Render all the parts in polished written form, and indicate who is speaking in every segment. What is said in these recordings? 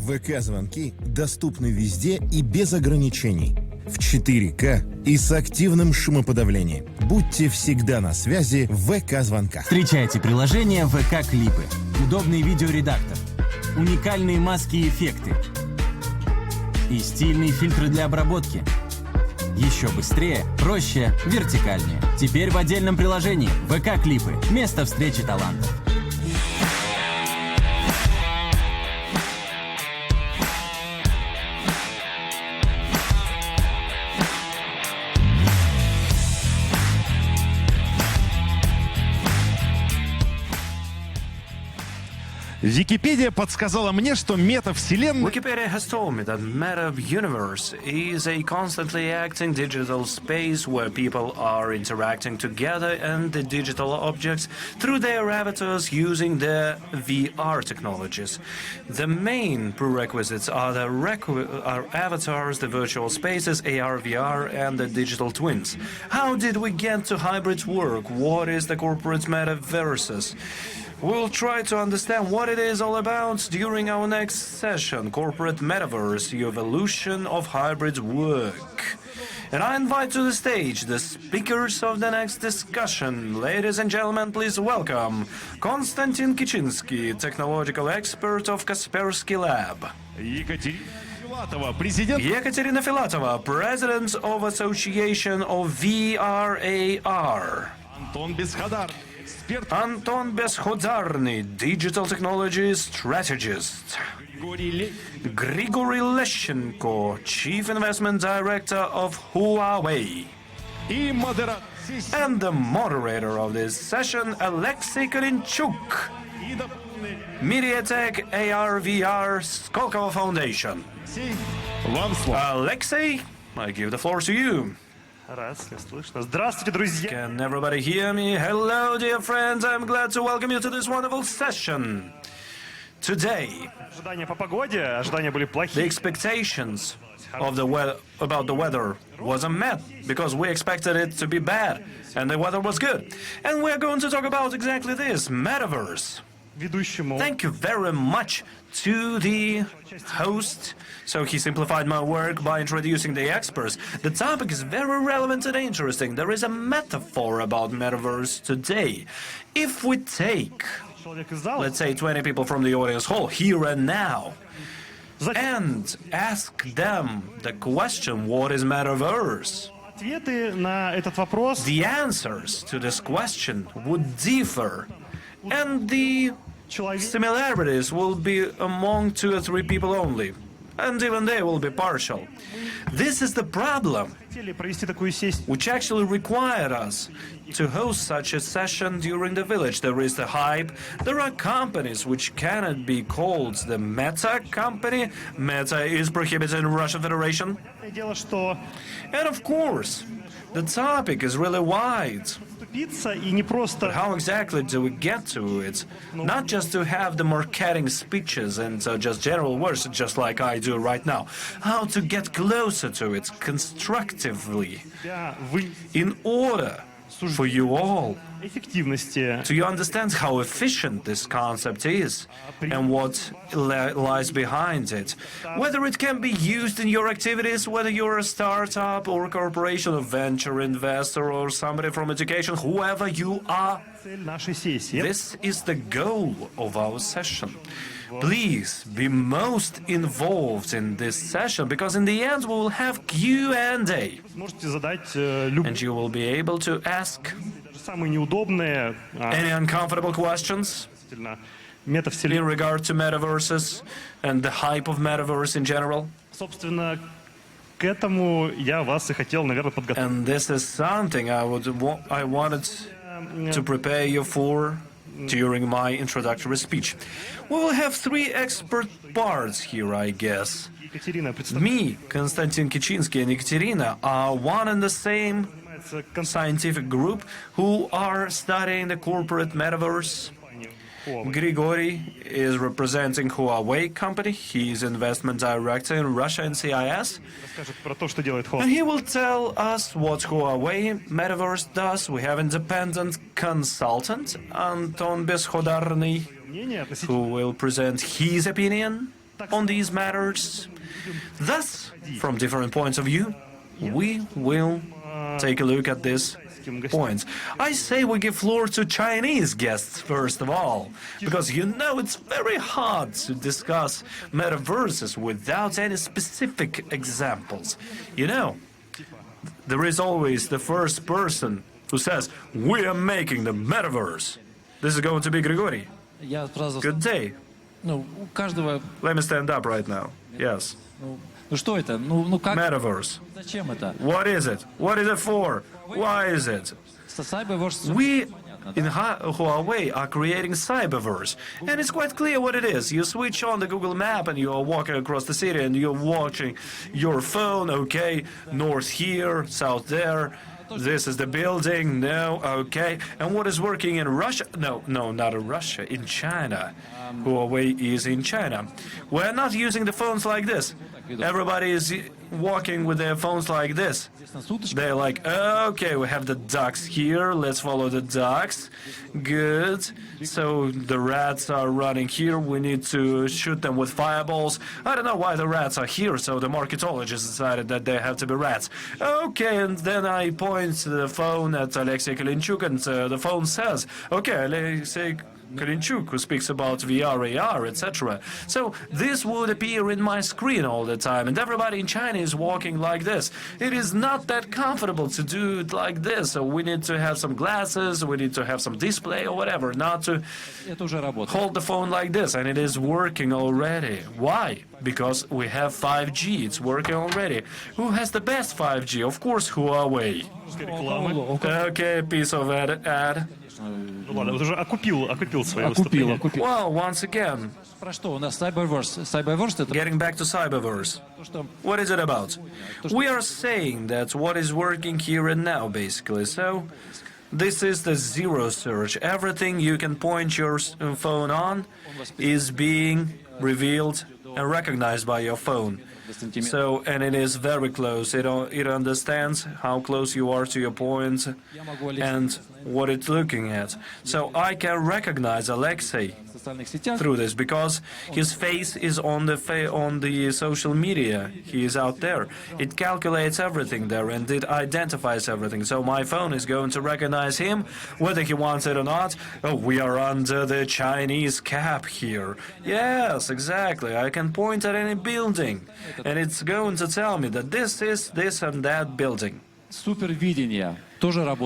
Speaker 1: ВК-звонки доступны везде и без ограничений. В 4К и с активным шумоподавлением. Будьте всегда на связи в ВК-звонках.
Speaker 2: Встречайте приложение ВК-клипы. Удобный видеоредактор. Уникальные маски и эффекты. И стильные фильтры для обработки. Еще быстрее, проще, вертикальнее. Теперь в отдельном приложении ВК-клипы. Место встречи талантов.
Speaker 3: Википедия подсказала мне, что метавселенная...
Speaker 4: Wikipedia has told me that Metaverse is a constantly acting digital space where people are interacting together and the digital objects through their avatars using their VR technologies. The main prerequisites are our avatars, the virtual spaces, AR, VR, and the digital twins. How did we get to hybrid work? What is the corporate metaverses? We'll try to understand what it is all about during our next session, Corporate Metaverse, the Evolution of Hybrid Work. And I invite to the stage the speakers of the next discussion. Ladies and gentlemen, please welcome Konstantin Kichinskii, technological expert of Kaspersky Lab. Ekaterina Filatova, president of Association of VRAR. Anton Beskhodarnyi, digital technology strategist. Grigoriy Leschenko, chief investment director of HUAWEI. And the moderator of this session, Aleksei Kalenchuk, MediaTech AVRA SKOLKOVO Foundation. Aleksei, I give the floor to you.
Speaker 5: Здравствуйте, друзья!
Speaker 4: Can everybody hear me? Hello, dear friends. I'm glad to welcome you to this wonderful session. Today,
Speaker 5: Ожидания по погоде, ожидания были
Speaker 4: the
Speaker 5: плохие.
Speaker 4: expectations of the about the weather wasn't met because we expected it to be bad, and the weather was good. And we're going to talk about exactly this, Metaverse.
Speaker 5: Ведущему.
Speaker 4: Thank you very much to the host. So he simplified my work by introducing the experts. The topic is very relevant and interesting. There is a metaphor about Metaverse today. If we take, let's say, 20 people from the audience hall, here and now, and ask them the question, what is Metaverse?
Speaker 5: Ответы на этот вопрос.
Speaker 4: The answers to this question would differ. And the similarities will be among 2 or 3 people only. And even they will be partial. This is the problem, which actually required us to host such a session during the village. There is the hype. There are companies which cannot be called the Meta company. Meta is prohibited in Russian Federation. And of course, the topic is really wide. But how exactly do we get to it? Not just to have the marketing speeches and just general words, just like I do right now. How to get closer to it constructively in order for you all to understand how efficient this concept is and what lies behind it. Whether it can be used in your activities, whether you're a startup or a corporation, a venture investor or somebody from education, whoever you are, this is the goal of our session. Please be most involved in this session, because in the end we will have Q&A. And you will be able to ask any uncomfortable questions in regard to metaverses and the hype of metaverse in general. And this is something I wanted to prepare you for during my introductory speech. We will have 3 expert parts here, I guess. Me, Konstantin Kichinskii, and Ekaterina are one and the same scientific group who are studying the corporate metaverse. Grigoriy is representing HUAWEI company. He is investment director in Russia and CIS. And he will tell us what HUAWEI Metaverse does. We have independent consultant Anton Beskhodarnyi, who will present his opinion. on these matters. Thus, from different points of view, we will take a look at this points. I say we give floor to Chinese guests first of all, because you know it's very hard to discuss metaverses without any specific examples. You know, there is always the first person who says, we are making the metaverse. This is going to be Grigoriy. Good day. Let me stand up right now. Yes. Metaverse. What is it? What is it for? Why is it? We in HUAWEI are creating Cyberverse, and it's quite clear what it is. You switch on the Google map and you are walking across the city and you're watching your phone, okay, north here, south there. This is the building, no, okay. And what is working in Russia? No, not in Russia, in China. HUAWEI is in China. We're not using the phones like this. Everybody is walking with their phones like this. They're like, okay, we have the ducks here, let's follow the ducks. Good. So the rats are running here, we need to shoot them with fireballs. I don't know why the rats are here, so the marketologist decided that they have to be rats. Okay, and then I point the phone at Aleksei Kalenchuk, and the phone says, okay, Aleksei Kalenchuk, who speaks about VR, AR, etc. So this would appear in my screen all the time, and everybody in China is walking like this. It is not that comfortable to do it like this, so we need to have some glasses, we need to have some display or whatever, not to hold the phone like this, and it is working already. Why? Because we have 5G, it's working already. Who has the best 5G? Of course, HUAWEI. Okay, piece of ad.
Speaker 5: Ну ладно, вот уже окупил свое выступление.
Speaker 4: Well, once again, getting back to Cyberverse, what is it about? We are saying that what is working here and now, basically. So, this is the zero search. Everything you can point your phone on is being revealed and recognized by your phone. So, and it is very close. It understands how close you are to your point and what it's looking at. So I can recognize Aleksei through this because his face is on the social media. He is out there. It calculates everything there and it identifies everything. So my phone is going to recognize him whether he wants it or not. Oh, we are under the Chinese cap here. Yes, exactly. I can point at any building and it's going to tell me that this is this and that building.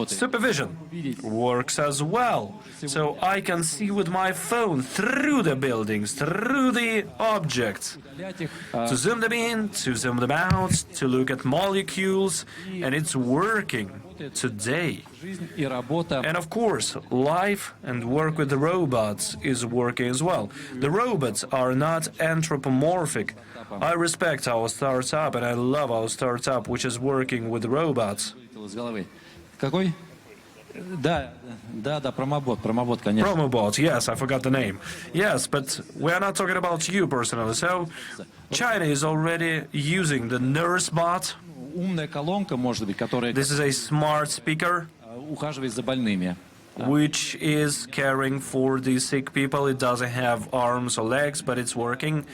Speaker 4: Supervision works as well. So I can see with my phone through the buildings, through the objects, to zoom them in, to zoom them out, to look at molecules, and it's working today. And of course, life and work with the robots is working as well. The robots are not anthropomorphic. I respect our startup and I love our startup which is working with robots.
Speaker 6: Какой? Да, промобот, конечно.
Speaker 4: Promobot, yes, I forgot the name. Yes, but we are not talking about you personally. So, China is already using the nurse bot.
Speaker 6: Умная колонка, может быть, которая
Speaker 4: This is a smart speaker
Speaker 6: ухаживает за больными.
Speaker 4: which is caring for the sick people. It doesn't have arms or legs, but it's working.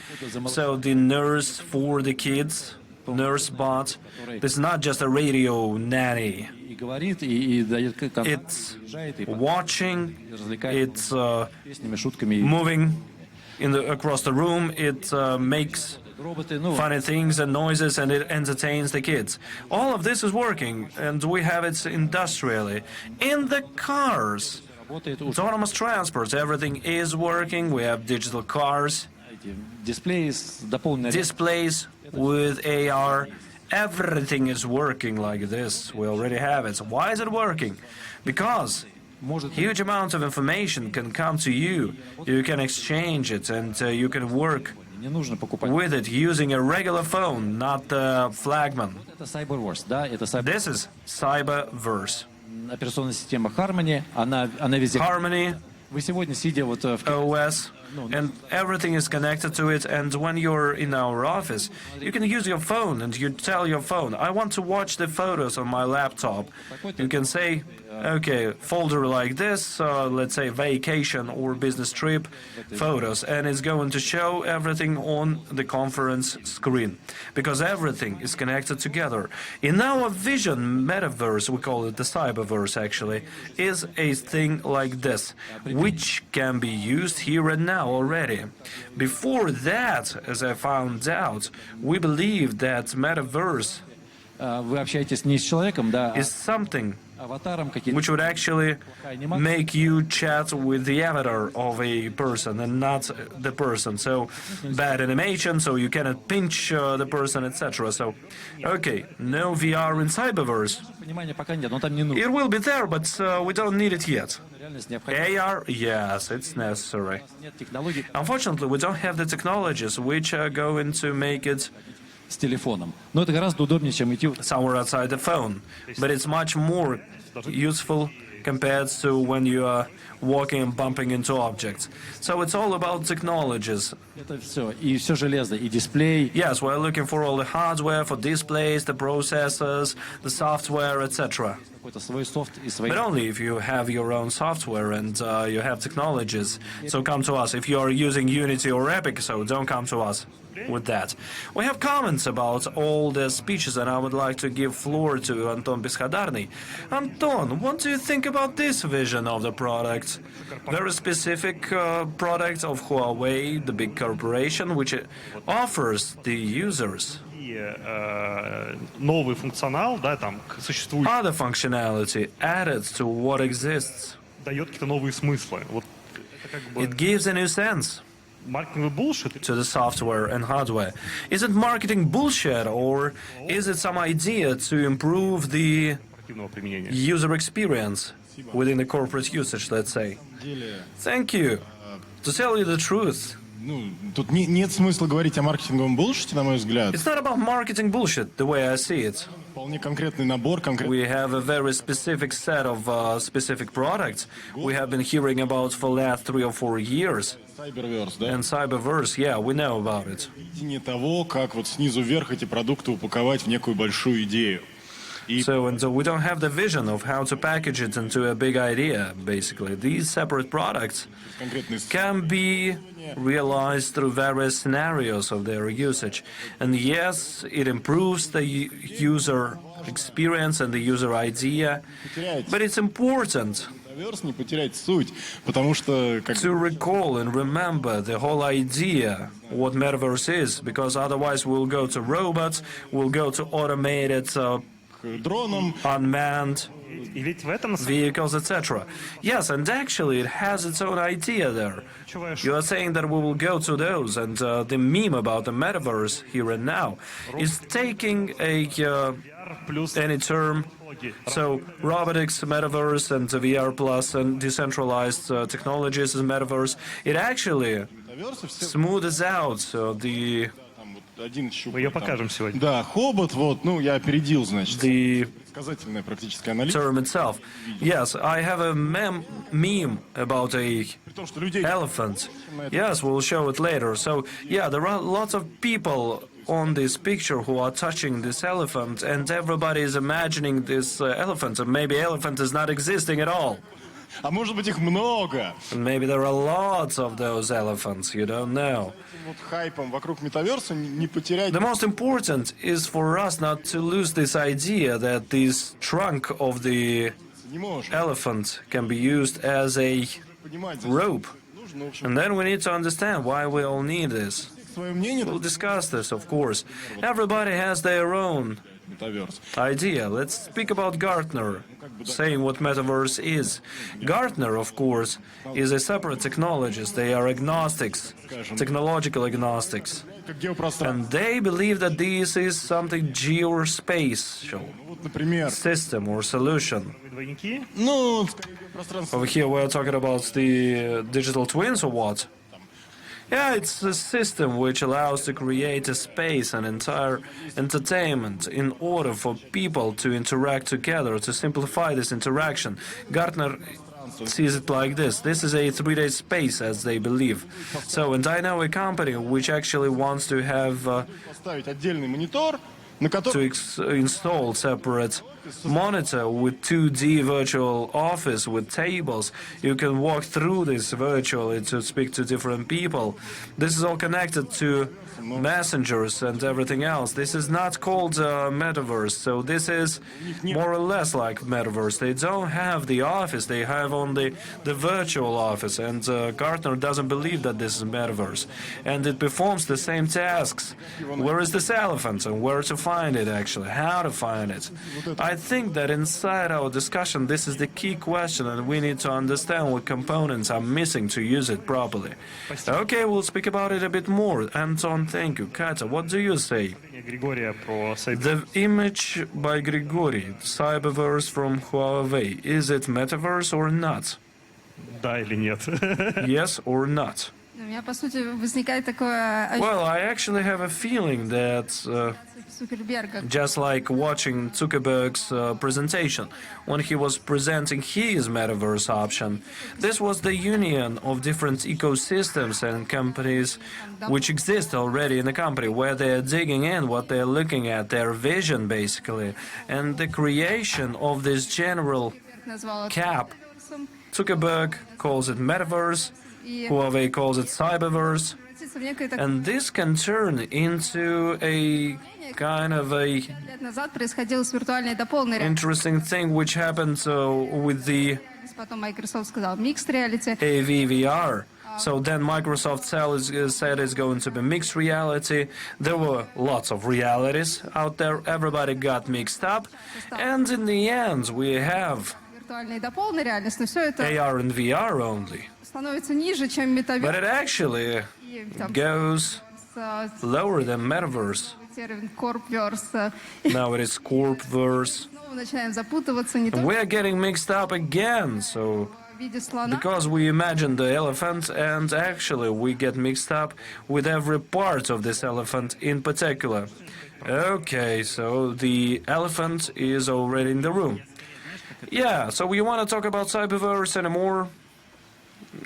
Speaker 4: So the nurse for the kids, nurse bot, this is not just a radio nanny.
Speaker 6: И говорит, и дает
Speaker 4: It's watching, it's
Speaker 6: песнями, шутками.
Speaker 4: moving across the room, it makes
Speaker 6: Роботы, ну,
Speaker 4: funny things and noises, and it entertains the kids. All of this is working, and we have it industrially. In the cars,
Speaker 6: работает уже.
Speaker 4: autonomous transport, everything is working. We have digital cars,
Speaker 6: Дисплеи с дополненной
Speaker 4: displays with AR. Everything is working like this. We already have it. So why is it working? Because huge amounts of information can come to you. You can exchange it, and you can work
Speaker 6: не нужно покупать.
Speaker 4: with it using a regular phone, not the flagman.
Speaker 6: Это Cyberverse, да, это
Speaker 4: This is Cyberverse.
Speaker 6: операционная система Harmony, она везде.
Speaker 4: Harmony,
Speaker 6: Вы сегодня, сидя вот в
Speaker 4: OS. and everything is connected to it. And when you're in our office, you can use your phone and you tell your phone, I want to watch the photos on my laptop. You can say, okay, folder like this, let's say vacation or business trip photos, and it's going to show everything on the conference screen, because everything is connected together. In our vision, Metaverse, we call it the Cyberverse actually, is a thing like this, which can be used here and now already. Before that, as I found out, we believe that Metaverse
Speaker 6: Вы общаетесь не с человеком, да,
Speaker 4: is something
Speaker 6: аватаром каким-то.
Speaker 4: which would actually make you chat with the avatar of a person and not the person. So bad animation, so you cannot pinch the person, etc. So, okay, no VR in Cyberverse.
Speaker 6: Понимания пока нет, но там не нужно.
Speaker 4: It will be there, but we don't need it yet.
Speaker 6: Реальность необходима.
Speaker 4: AR, yes, it's necessary.
Speaker 6: Нет технологий
Speaker 4: Unfortunately, we don't have the technologies which are going to make it
Speaker 6: с телефоном. Но это гораздо удобнее, чем идти.
Speaker 4: somewhere outside the phone. But it's much more useful compared to when you are walking and bumping into objects. So it's all about technologies.
Speaker 6: Это все. И все железо, и дисплей.
Speaker 4: Yes, we're looking for all the hardware, for displays, the processors, the software, etc.
Speaker 6: Какой-то свой софт и свои...
Speaker 4: But only if you have your own software and you have technologies. So come to us. If you are using Unity or Epic, so don't come to us with that. We have comments about all the speeches, and I would like to give floor to Anton Beskhodarnyi. Anton, what do you think about this vision of the product? Very specific product of HUAWEI, the big corporation, which offers the users
Speaker 5: И новый функционал, да, там, к существующему,
Speaker 4: other functionality added to what exists.
Speaker 5: дает какие-то новые смыслы. Вот это как бы
Speaker 4: It gives a new sense
Speaker 5: маркетинговый bullshit.
Speaker 4: to the software and hardware. Is it marketing bullshit, or is it some idea to improve the
Speaker 5: Активного применения.
Speaker 4: user experience within the corporate usage, let's say? Thank you. To tell you the truth,
Speaker 7: Ну, тут нет смысла говорить о маркетинговом булшите, на мой взгляд.
Speaker 4: it's not about marketing bullshit, the way I see it.
Speaker 7: Вполне конкретный набор,
Speaker 4: We have a very specific set of specific products we have been hearing about for the last 3 or 4 years.
Speaker 7: Cyberverse, да?
Speaker 4: And Cyberverse, yeah, we know about it.
Speaker 7: Видение того, как вот снизу вверх эти продукты упаковать в некую большую идею.
Speaker 4: So we don't have the vision of how to package it into a big idea, basically. These separate products can be realized through various scenarios of their usage. And yes, it improves the user experience and the user idea, but it's important
Speaker 7: Не потерять суть, потому что
Speaker 4: to recall and remember the whole idea, what Metaverse is, because otherwise we'll go to robots, we'll go to automated
Speaker 7: дроном
Speaker 4: unmanned
Speaker 5: И ведь в этом
Speaker 4: vehicles, etc. Yes, and actually it has its own idea there. You are saying that we will go to those, and the meme about the metaverse here and now is taking any term. So robotics, metaverse, and VR plus, and decentralized technologies is metaverse. It actually smooths out the
Speaker 5: мы ее покажем сегодня.
Speaker 7: Да, хобот, вот, ну, я опередил, значит. Сказательная практическая аналитика.
Speaker 4: term itself. Yes, I have a meme about a elephant. Yes, we'll show it later. So, yeah, there are lots of people on this picture who are touching this elephant, and everybody is imagining this elephant, and maybe elephant is not existing at all.
Speaker 7: А может быть их много.
Speaker 4: And maybe there are lots of those elephants, you don't know.
Speaker 7: Вот хайпом вокруг метаверса не потерять.
Speaker 4: The most important is for us not to lose this idea that this trunk of the elephant can be used as a rope. And then we need to understand why we all need this. We'll discuss this, of course. Everybody has their own idea. Let's speak about Gartner, saying what Metaverse is. Gartner, of course, is a separate technologist. They are agnostics, technological agnostics. And they believe that this is something geospatial system or solution. Over here we are talking about the digital twins or what? Yeah, it's a system which allows to create a space and entire entertainment in order for people to interact together, to simplify this interaction. Gartner sees it like this. This is a 3D space, as they believe. So, and I know a company which actually wants to have
Speaker 7: Поставить отдельный монитор, на который
Speaker 4: install separate monitor with 2D virtual office with tables. You can walk through this virtually to speak to different people. This is all connected to messengers and everything else. This is not called Metaverse, so this is more or less like Metaverse. They don't have the office, they have only the virtual office, and Gartner doesn't believe that this is Metaverse. And it performs the same tasks. Where is this elephant and where to find it actually, how to find it? I think that inside our discussion this is the key question, and we need to understand what components are missing to use it properly. Okay, we'll speak about it a bit more. Anton, thank you. Kata, what do you say?
Speaker 5: Григория про
Speaker 4: The image by Grigoriy, Cyberverse from HUAWEI, is it Metaverse or not?
Speaker 5: да или нет.
Speaker 4: Yes or not?
Speaker 8: У меня, по сути, возникает такое
Speaker 4: Well, I actually have a feeling that
Speaker 8: Цукерберга.
Speaker 4: just like watching Zuckerberg's presentation when he was presenting his metaverse option. This was the union of different ecosystems and companies which exist already in the company, where they are digging in, what they are looking at, their vision basically, and the creation of this general
Speaker 8: Назвала
Speaker 4: cap.
Speaker 8: Metaverse.
Speaker 4: Zuckerberg calls it metaverse, HUAWEI calls it cyberverse,
Speaker 8: В некое такое
Speaker 4: and this can turn into a kind of a
Speaker 8: лет назад происходило с виртуальной до полной реальности.
Speaker 4: interesting thing which happened with the
Speaker 8: Потом Microsoft сказал mixed reality.
Speaker 4: AVRA. So then Microsoft said it's going to be mixed reality. There were lots of realities out there. Everybody got mixed up. And in the end, we have
Speaker 8: Виртуальной до полной реальности. Но все это
Speaker 4: AR and VR only.
Speaker 8: становится ниже, чем
Speaker 4: But
Speaker 8: метаверс.
Speaker 4: it actually
Speaker 8: И там
Speaker 4: goes
Speaker 8: с
Speaker 4: lower than Metaverse.
Speaker 8: термин corpverse.
Speaker 4: Now it is Corpverse.
Speaker 8: Снова начинаем запутываться не
Speaker 4: And
Speaker 8: только
Speaker 4: we are getting mixed up again. So
Speaker 8: в виде слона.
Speaker 4: because we imagine the elephant, and actually we get mixed up with every part of this elephant in particular. Okay, so the elephant is already in the room. Yeah, so we want to talk about Cyberverse anymore?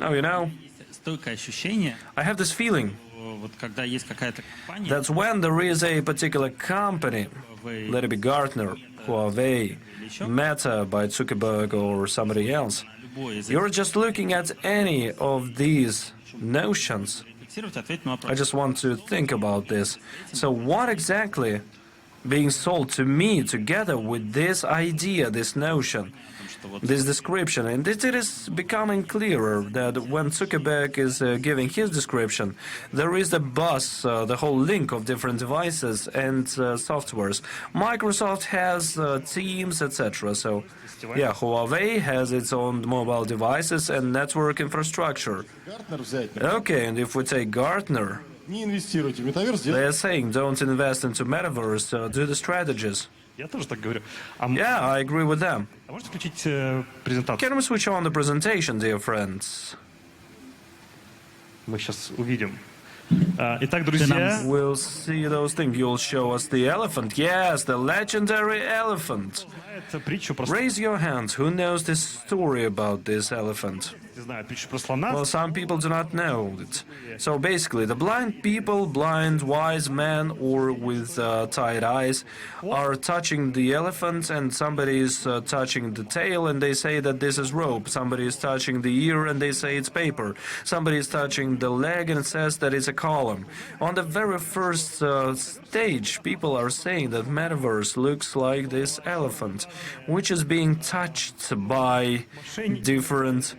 Speaker 4: No, you know,
Speaker 9: Стойкое ощущение,
Speaker 4: I have this feeling
Speaker 9: вот когда есть какая-то компания,
Speaker 4: that when there is a particular company, let it be Gartner, HUAWEI, Meta by Zuckerberg or somebody else,
Speaker 9: любой из
Speaker 4: you're just looking at any of these notions.
Speaker 9: фиксировать, ответить на вопрос.
Speaker 4: I just want to think about this. So what exactly being sold to me together with this idea, this notion, this description? And it is becoming clearer that when Zuckerberg is giving his description, there is the bus, the whole link of different devices and softwares. Microsoft has Teams, etc. So, yeah, HUAWEI has its own mobile devices and network infrastructure.
Speaker 7: Гартнер взять,
Speaker 4: Okay, and if we take Gartner,
Speaker 7: не инвестируйте в метаверс,
Speaker 4: they are saying don't invest into Metaverse, do the strategies.
Speaker 5: Я тоже так говорю. А
Speaker 4: Yeah, I agree with them.
Speaker 5: можете включить презентацию?
Speaker 4: Can we switch on the presentation, dear friends?
Speaker 5: Мы сейчас увидим. Итак, друзья,
Speaker 4: We'll see those things. You'll show us the elephant. Yes, the legendary elephant.
Speaker 5: это притча про
Speaker 4: Raise your hands. Who knows this story about this elephant?
Speaker 5: не знаю, притча про слона.
Speaker 4: Well, some people do not know it. So basically, the blind people, blind, wise men, or with tied eyes, are touching the elephant, and somebody is touching the tail, and they say that this is rope. Somebody is touching the ear, and they say it's paper. Somebody is touching the leg, and it says that it's a column. On the very first stage, people are saying that Metaverse looks like this elephant, which is being touched by different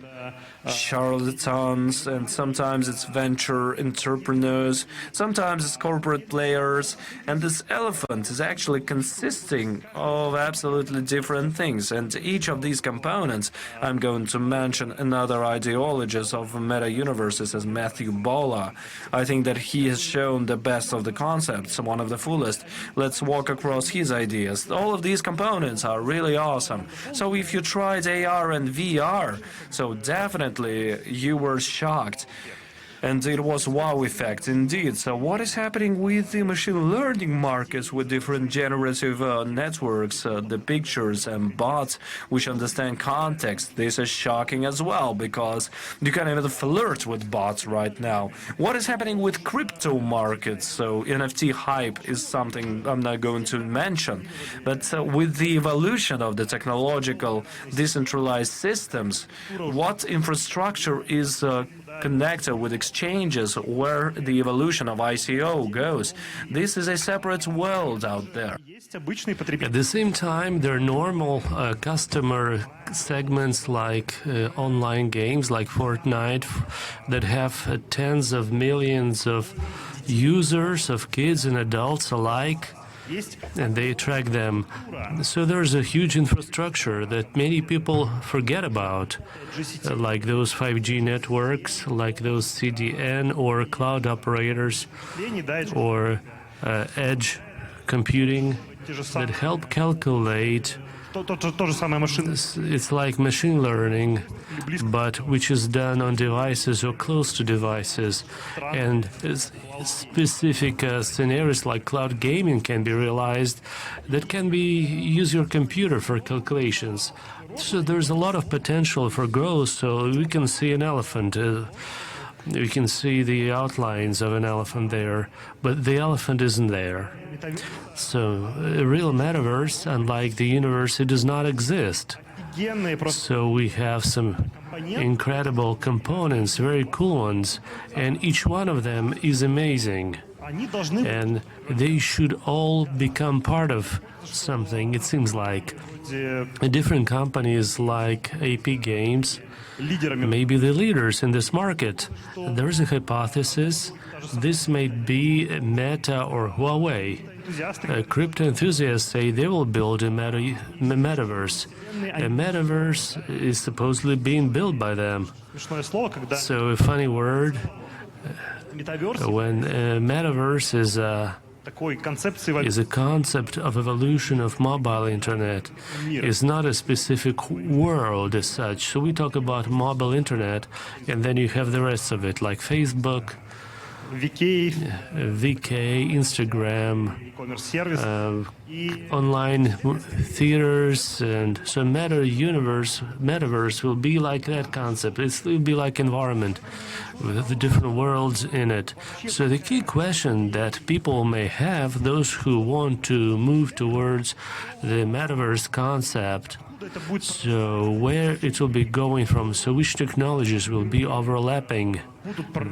Speaker 4: charlatans, and sometimes it's venture entrepreneurs, sometimes it's corporate players, and this elephant is actually consisting of absolutely different things, and each of these components, I'm going to mention another ideologist of meta-universes as Matthew Bola. I think that he has shown the best of the concepts, one of the fullest. Let's walk across his ideas. All of these components are really awesome. So if you tried AR and VR, so definitely you were shocked. And it was wow effect indeed. So what is happening with the machine learning markets with different generative networks, the pictures and bots which understand context? This is shocking as well because you can't even flirt with bots right now. What is happening with crypto markets? So NFT hype is something I'm not going to mention. But with the evolution of the technological decentralized systems, what infrastructure is connected with exchanges where the evolution of ICO goes? This is a separate world out there.
Speaker 10: At the same time, there are normal customer segments like online games like Fortnite that have tens of millions of users, of kids and adults alike, and they attract them. So there's a huge infrastructure that many people forget about, like those 5G networks, like those CDN or cloud operators or edge computing that help calculate. It's like machine learning, but which is done on devices or close to devices. And specific scenarios like cloud gaming can be realized that can be use your computer for calculations. So there's a lot of potential for growth. So we can see an elephant. We can see the outlines of an elephant there, but the elephant isn't there. So a real metaverse, unlike the universe, it does not exist. So we have some incredible components, very cool ones, and each one of them is amazing. And they should all become part of something, it seems like. Different companies like AP Games may be the leaders in this market. There is a hypothesis this may be Meta or HUAWEI. Crypto enthusiasts say they will build a metaverse. A metaverse is supposedly being built by them. So a funny word, when metaverse is a concept of evolution of mobile internet. It's not a specific world as such. So we talk about mobile internet, and then you have the rest of it, like Facebook, VK, Instagram, online theaters, and so metaverse will be like that concept. It will be like environment with the different worlds in it. So the key question that people may have, those who want to move towards the metaverse concept, so where it will be going from, so which technologies will be overlapping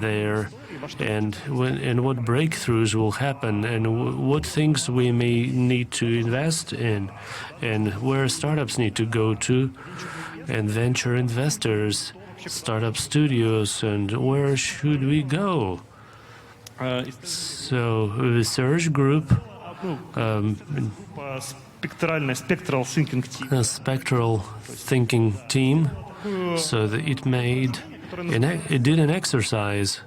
Speaker 10: there, and what breakthroughs will happen, and what things we may need to invest in, and where startups need to go to, and venture investors, startup studios, and where should we go? So the research group, a spectral thinking team, so that it did an exercise.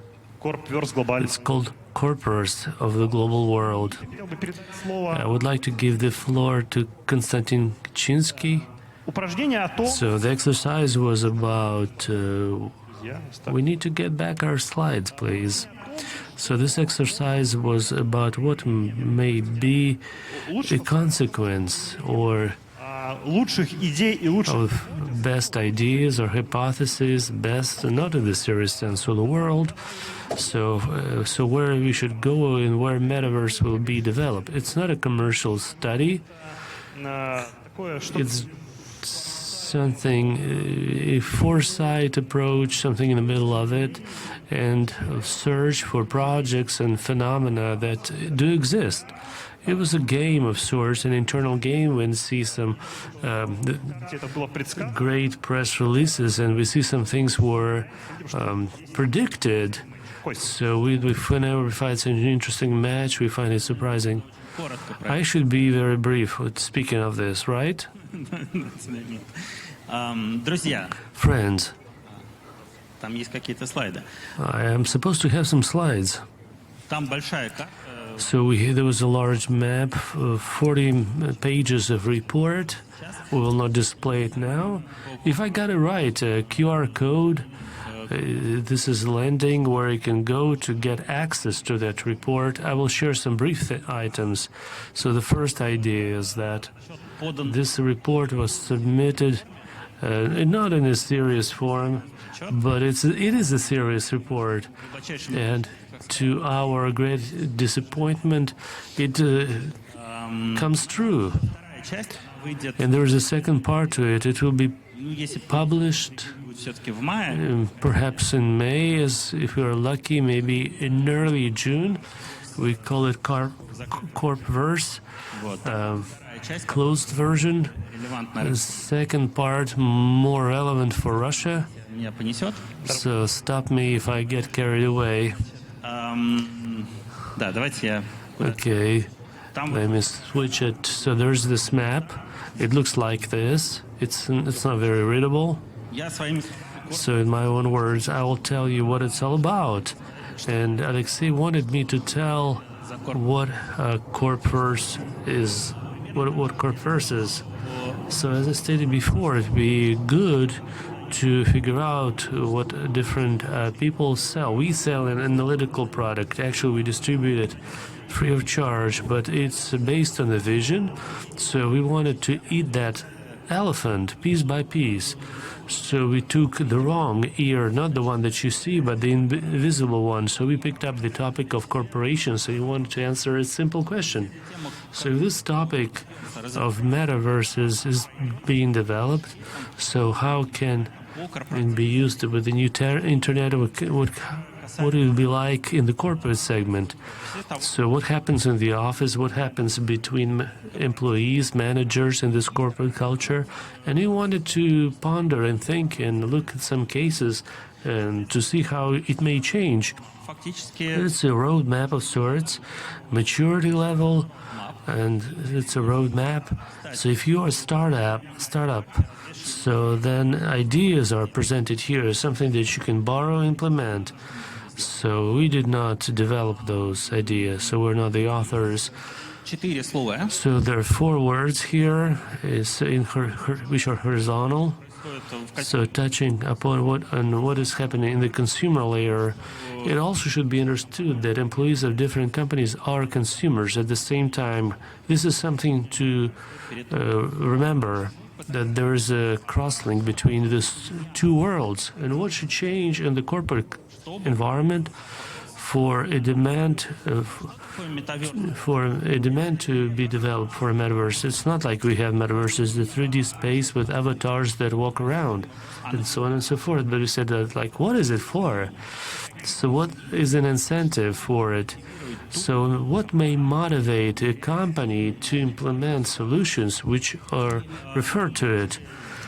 Speaker 10: It's called Corpus of the Global World. I would like to give the floor to Konstantin Kichinskii. So the exercise was about... we need to get back our slides, please. So this exercise was about what may be a consequence or of best ideas or hypotheses, best, not in the serious sense of the world. So where we should go and where metaverse will be developed. It's not a commercial study. It's something, a foresight approach, something in the middle of it, and search for projects and phenomena that do exist. It was a game of sorts, an internal game, when we see some great press releases, and we see some things were predicted. So whenever we find such an interesting match, we find it surprising. I should be very brief speaking of this, right? Friends, I am supposed to have some slides. So there was a large map, 40 pages of report. We will not display it now. If I got it right, a QR code This is landing where you can go to get access to that report. I will share some brief items. So the first idea is that this report was submitted not in a serious form, but it is a serious report. And to our great disappointment, it comes true. And there is a second part to it. It will be published perhaps in May, as if we are lucky, maybe in early June. We call it Corpverse, closed version. The second part, more relevant for Russia. So stop me if I get carried away. Okay, let me switch it. So there's this map. It looks like this. It's not very readable. So in my own words, I will tell you what it's all about. And Aleksei wanted me to tell what Corpverse is. What Corpverse is. So as I stated before, it'd be good to figure out what different people sell. We sell an analytical product. Actually, we distribute it free of charge, but it's based on a vision. So we wanted to eat that elephant piece by piece. So we took the wrong ear, not the one that you see, but the invisible one. So we picked up the topic of corporations. So we wanted to answer a simple question. So this topic of metaverses is being developed. So how can it be used with the new internet? What it will be like in the corporate segment. So what happens in the office, what happens between employees, managers in this corporate culture. And we wanted to ponder and think and look at some cases and to see how it may change. It's a roadmap of sorts, maturity level, and it's a roadmap. So if you are a startup, so then ideas are presented here, something that you can borrow, implement. So we did not develop those ideas, so we're not the authors. So there are 4 words here, which are horizontal. So touching upon what is happening in the consumer layer. It also should be understood that employees of different companies are consumers at the same time. This is something to remember, that there is a cross-link between these 2 worlds. And what should change in the corporate environment for a demand to be developed for a metaverse. It's not like we have metaverses, the 3D space with avatars that walk around and so on and so forth. But we said that, like, what is it for? So what is an incentive for it? So what may motivate a company to implement solutions which are referred to it?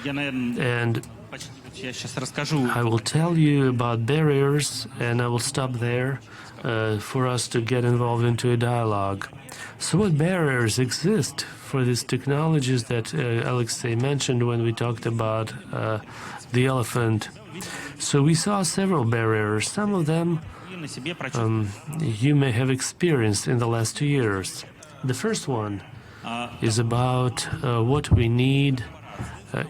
Speaker 10: And I will tell you about barriers, and I will stop there for us to get involved into a dialogue. So what barriers exist for these technologies that Aleksei mentioned when we talked about the elephant? So we saw several barriers. Some of them you may have experienced in the last 2 years. The first one is about what we need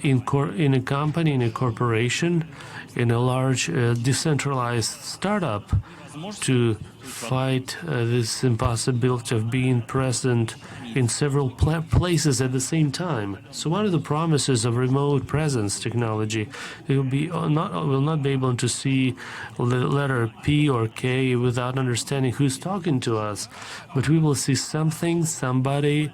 Speaker 10: in a company, in a corporation, in a large decentralized startup to fight this impossibility of being present in several places at the same time. So one of the promises of remote presence technology, it will not be able to see the letter P or K without understanding who's talking to us, but we will see something, somebody,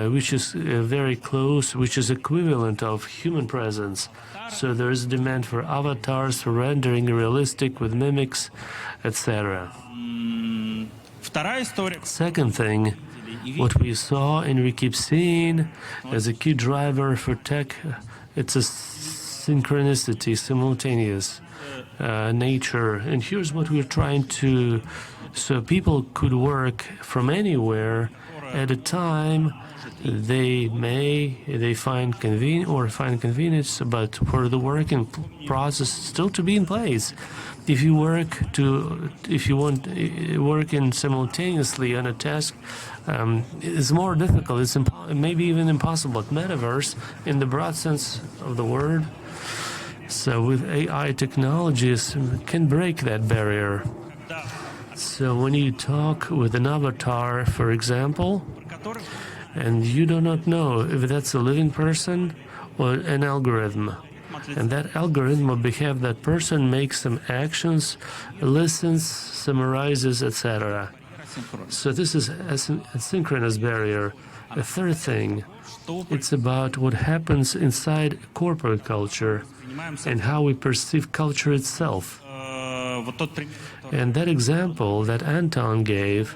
Speaker 10: which is very close, which is equivalent of human presence. So there is a demand for avatars, for rendering realistic with mimics, etc. Second thing, what we saw and we keep seeing as a key driver for tech, it's a synchronicity, simultaneous nature. And here's what we're trying to, so people could work from anywhere at a time they find convenience, but for the working process still to be in place. If you want working simultaneously on a task, it's more difficult. It's maybe even impossible. At Metaverse, in the broad sense of the word, So with AI technologies can break that barrier. So when you talk with an avatar, for example, and you do not know if that's a living person or an algorithm, and that algorithm will behave, that person makes some actions, listens, summarizes, etc. So this is a synchronous barrier. A third thing, it's about what happens inside corporate culture and how we perceive culture itself. And that example that Anton gave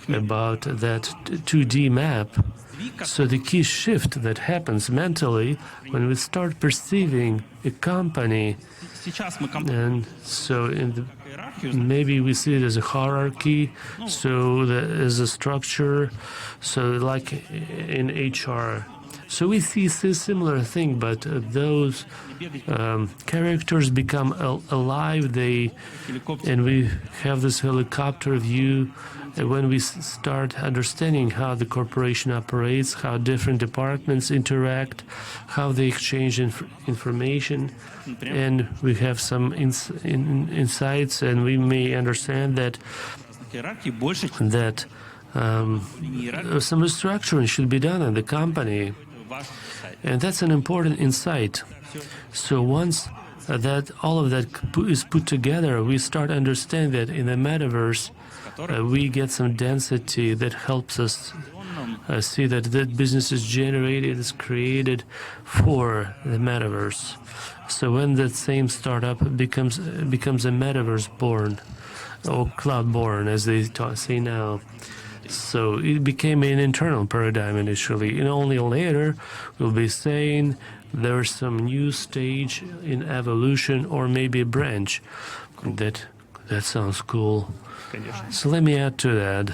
Speaker 10: about that 2D map, so the key shift that happens mentally when we start perceiving a company, and so maybe we see it as a hierarchy, so as a structure, so like in HR. So we see a similar thing, but those characters become alive, and we have this helicopter view when we start understanding how the corporation operates, how different departments interact, how they exchange information, and we have some insights, and we may understand that some restructuring should be done in the company. And that's an important insight. So once that all of that is put together, we start understanding that in the metaverse, we get some density that helps us see that that business is generated, is created for the metaverse. So when that same startup becomes a metaverse born, or cloud born, as they say now. So it became an internal paradigm initially, and only later we'll be saying there's some new stage in evolution or maybe a branch. That sounds cool. So let me add to that.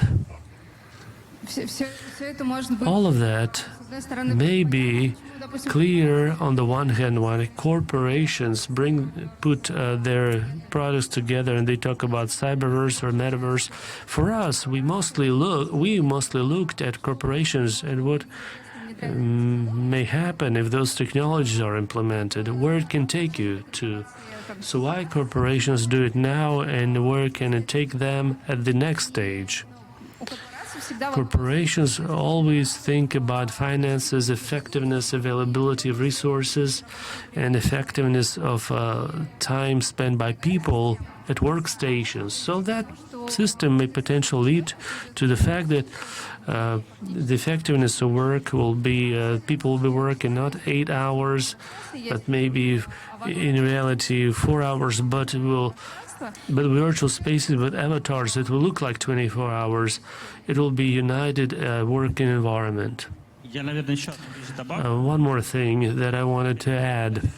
Speaker 10: All of that may be clear on the one hand when corporations put their products together and they talk about cyberverse or metaverse. For us, we mostly looked at corporations and what may happen if those technologies are implemented, where it can take you to. So why corporations do it now and where can it take them at the next stage? Corporations always think about finances, effectiveness, availability of resources, and effectiveness of time spent by people at workstations. So that system may potentially lead to the fact that the effectiveness of work will be, people will be working not 8 hours, but maybe in reality 4 hours, but virtual spaces with avatars that will look like 24 hours. It will be united working environment. One more thing that I wanted to add.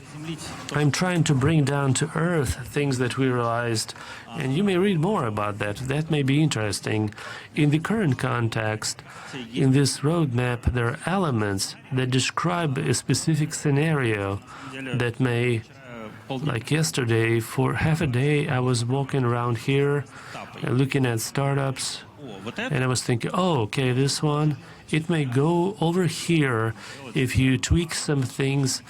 Speaker 10: I'm trying to bring down to earth things that we realized, and you may read more about that. That may be interesting. In the current context, in this roadmap, there are elements that describe a specific scenario that may, like yesterday, for half a day, I was walking around here looking at startups, and I was thinking, oh, okay, this one, it may go over here if you tweak some things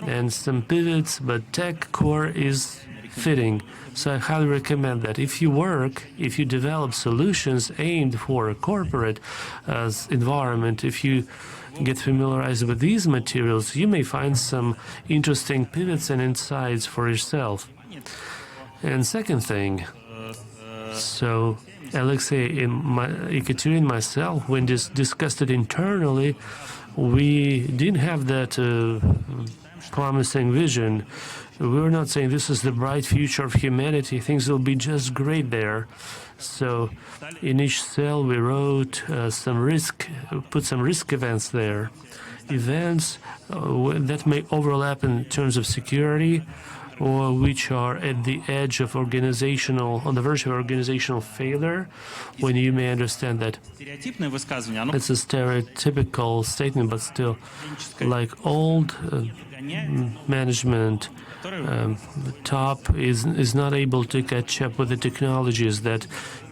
Speaker 10: and some pivots, but tech core is fitting. So I highly recommend that. If you develop solutions aimed for a corporate environment, if you get familiarized with these materials, you may find some interesting pivots and insights for yourself. And second thing, so Aleksei, Ekaterina and myself, when discussed it internally, we didn't have that promising vision. We were not saying this is the bright future of humanity, things will be just great there. So in each cell we wrote put some risk events there. Events that may overlap in terms of security, or which are at the edge of on the verge of organizational failure, when you may understand that it's a stereotypical statement, but still, like old management, top is not able to catch up with the technologies that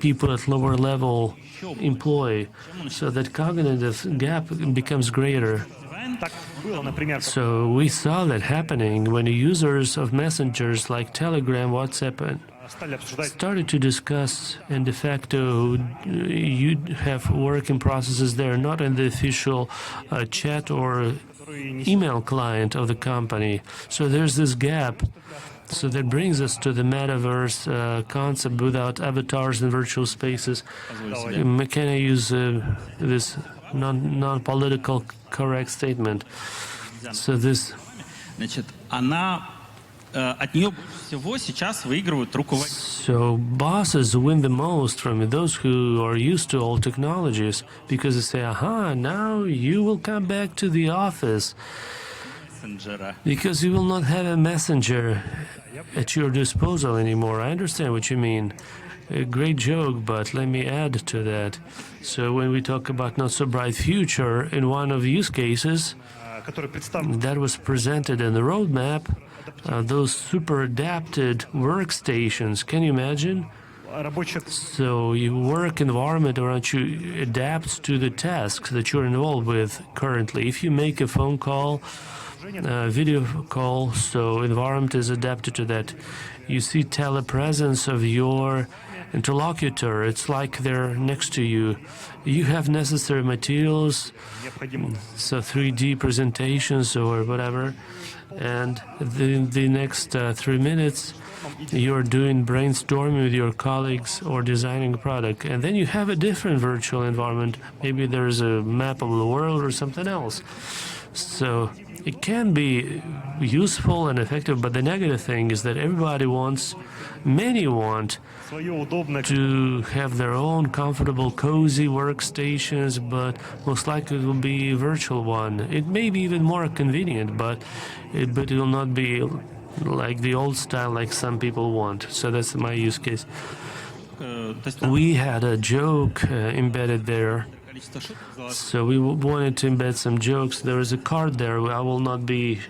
Speaker 10: people at lower level employ, so that cognitive gap becomes greater.
Speaker 5: Так было, например,
Speaker 10: So we saw that happening when users of messengers like Telegram, WhatsApp, and
Speaker 5: стали обсуждать
Speaker 10: started to discuss, and de facto you have working processes there, not in the official chat or email client of the company. So there's this gap. So that brings us to the metaverse concept without avatars and virtual spaces. Can I use this non-political correct statement? So this.
Speaker 9: Значит, она от нее всего сейчас выигрывают руководители.
Speaker 10: So bosses win the most from those who are used to all technologies, because they say, aha, now you will come back to the office because you will not have a messenger at your disposal anymore. I understand what you mean. A great joke, but let me add to that. So when we talk about not so bright future, in one of use cases that was presented in the roadmap, those super adapted workstations, can you imagine? So your work environment around you adapts to the tasks that you're involved with currently. If you make a phone call, video call, so environment is adapted to that. You see telepresence of your interlocutor. It's like they're next to you. You have necessary materials, so 3D presentations or whatever, and the next 3 minutes you're doing brainstorming with your colleagues or designing a product, and then you have a different virtual environment. Maybe there's a map of the world or something else. So it can be useful and effective, but the negative thing is that everybody wants, many want to have their own comfortable, cozy workstations, but most likely it will be a virtual one. It may be even more convenient, but it will not be like the old style like some people want. So that's my use case. We had a joke embedded there. So we wanted to embed some jokes. There is a card there. I will not be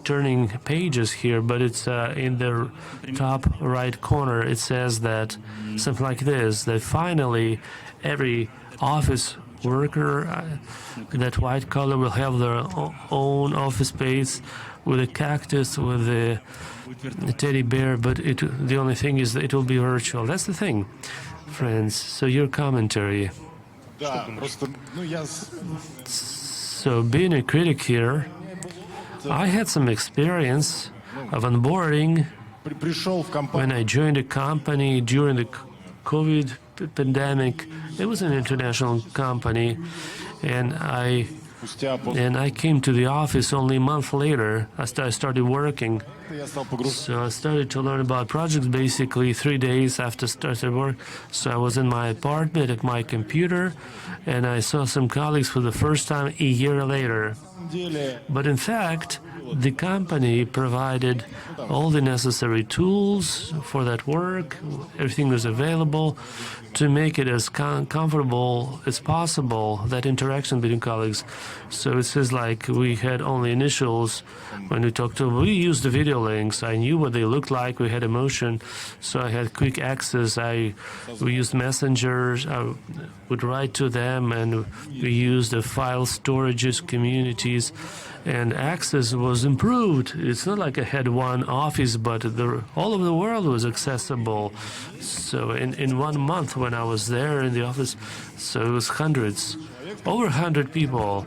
Speaker 10: turning pages here, but it's in the top right corner. It says that something like this, that finally every office worker, that white collar, will have their own office space with a cactus, with a teddy bear, but the only thing is that it will be virtual. That's the thing, friends. So your commentary. So being a critic here, I had some experience of onboarding when I joined a company during the COVID pandemic. It was an international company, and I came to the office only a month later. I started working. So I started to learn about projects basically 3 days after started work. So I was in my apartment at my computer, and I saw some colleagues for the first time a year later. But in fact, the company provided all the necessary tools for that work. Everything was available to make it as comfortable as possible, that interaction between colleagues. So it says like we had only initials when we talked to them. We used the video links. I knew what they looked like. We had emotion, so I had quick access. We used messengers. I would write to them, and we used the file storages, communities, and access was improved. It's not like I had one office, but all over the world was accessible. So in 1 month when I was there in the office, so it was hundreds, over 100 people.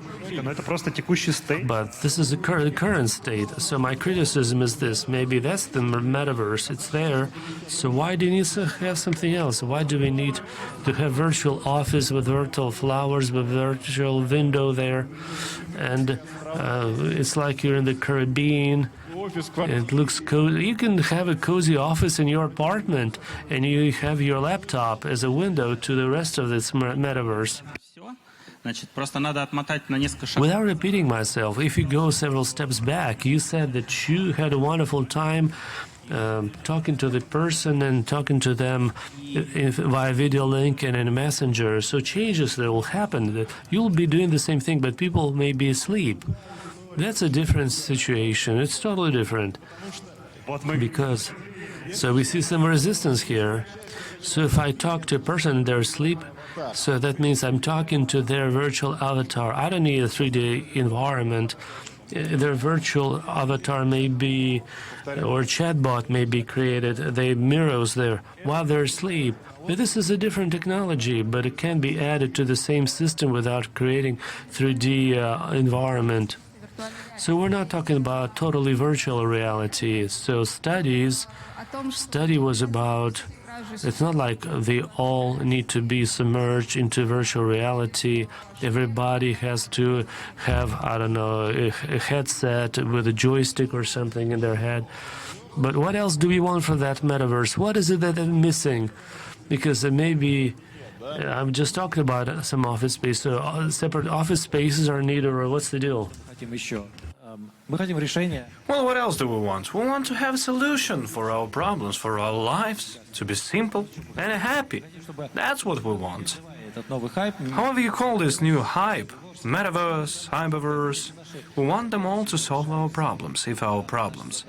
Speaker 10: But this is the current state. So my criticism is this: maybe that's the metaverse. It's there. So why do you need to have something else? Why do we need to have virtual office with virtual flowers, with virtual window there? And it's like you're in the Caribbean. It looks cozy. You can have a cozy office in your apartment, and you have your laptop as a window to the rest of this metaverse. Without repeating myself, if you go several steps back, you said that you had a wonderful time talking to the person and talking to them via video link and in a messenger. So changes that will happen. You'll be doing the same thing, but people may be asleep. That's a different situation. It's totally different. Because So we see some resistance here. So if I talk to a person in their sleep, so that means I'm talking to their virtual avatar. I don't need a 3D environment. Their virtual avatar may be, or chatbot may be created. They mirrors there while they're asleep. But this is a different technology, but it can be added to the same system without creating 3D environment. So we're not talking about totally virtual reality. So study was about, it's not like they all need to be submerged into virtual reality. Everybody has to have, I don't know, a headset with a joystick or something in their head. But what else do we want for that metaverse? What is it that is missing? Because maybe, I'm just talking about some office space, so separate office spaces are needed, or what's the deal?
Speaker 4: Well, what else do we want? We want to have a solution for our problems, for our lives, to be simple and happy. That's what we want. However you call this new hype, Metaverse, Hyperverse, we want them all to solve our problems, if our problems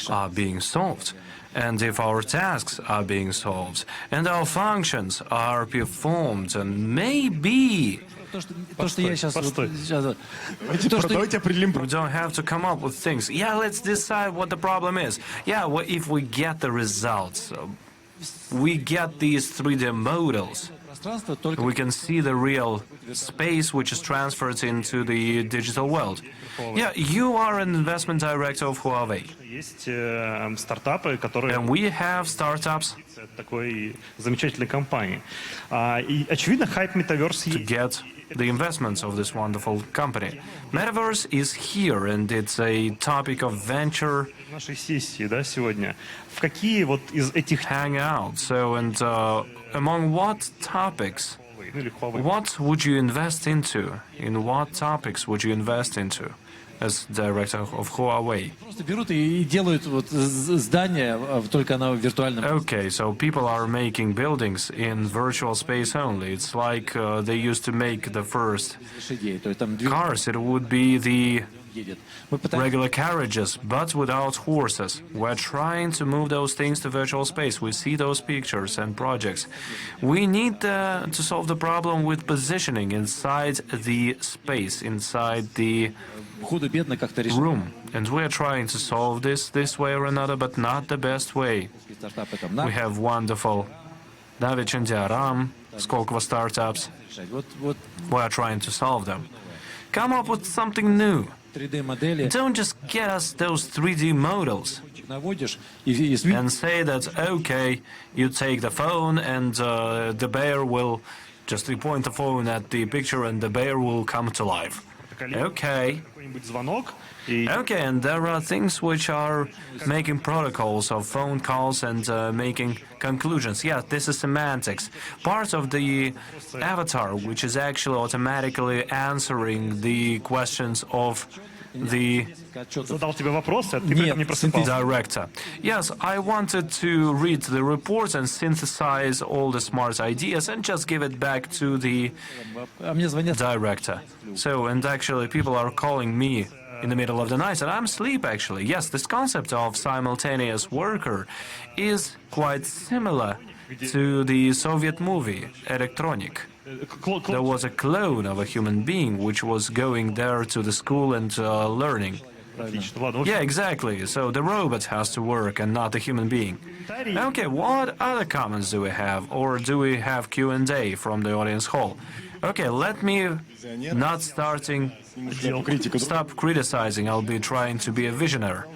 Speaker 4: are being solved, and if our tasks are being solved, and our functions are performed, and maybe we don't have to come up with things. Yeah, let's decide what the problem is. Yeah, well, if we get the results, we get these 3D models, we can see the real space which is transferred into the digital world. Yeah, you are an investment director of HUAWEI. And we have startups to get the investments of this wonderful company. Metaverse is here, and it's a topic of venture hangout. So, and among what topics, what would you invest into? In what topics would you invest into as director of HUAWEI? Okay, so people are making buildings in virtual space only. It's like they used to make the first cars. It would be the regular carriages, but without horses. We're trying to move those things to virtual space. We see those pictures and projects. We need to solve the problem with positioning inside the space, inside the room. And we're trying to solve this way or another, but not the best way. We have wonderful David and Aram, SKOLKOVO startups. We're trying to solve them. Come up with something new. Don't just get us those 3D models and say that, okay, you take the phone and the bear will just point the phone at the picture and the bear will come to life. Okay. Okay, and there are things which are making protocols of phone calls and making conclusions. Yeah, this is semantics. Part of the avatar, which is actually automatically answering the questions of the director. Yes, I wanted to read the report and synthesize all the smart ideas and just give it back to the director. So, and actually people are calling me in the middle of the night, and I'm asleep actually. Yes, this concept of simultaneous worker is quite similar to the Soviet movie, Electronic. There was a clone of a human being which was going there to the school and learning. Yeah, exactly. So the robot has to work and not the human being. Okay, what other comments do we have? Or do we have Q&A from the audience hall? Okay, let me stop criticizing. I'll be trying to be a visionary.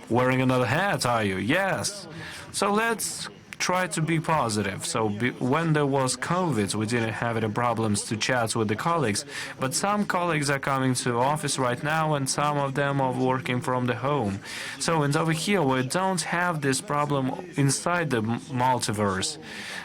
Speaker 4: Wearing another hat, are you? Yes. So let's try to be positive. So when there was COVID, we didn't have any problems to chat with the colleagues, but some colleagues are coming to office right now and some of them are working from the home. So, and over here we don't have this problem inside the multiverse.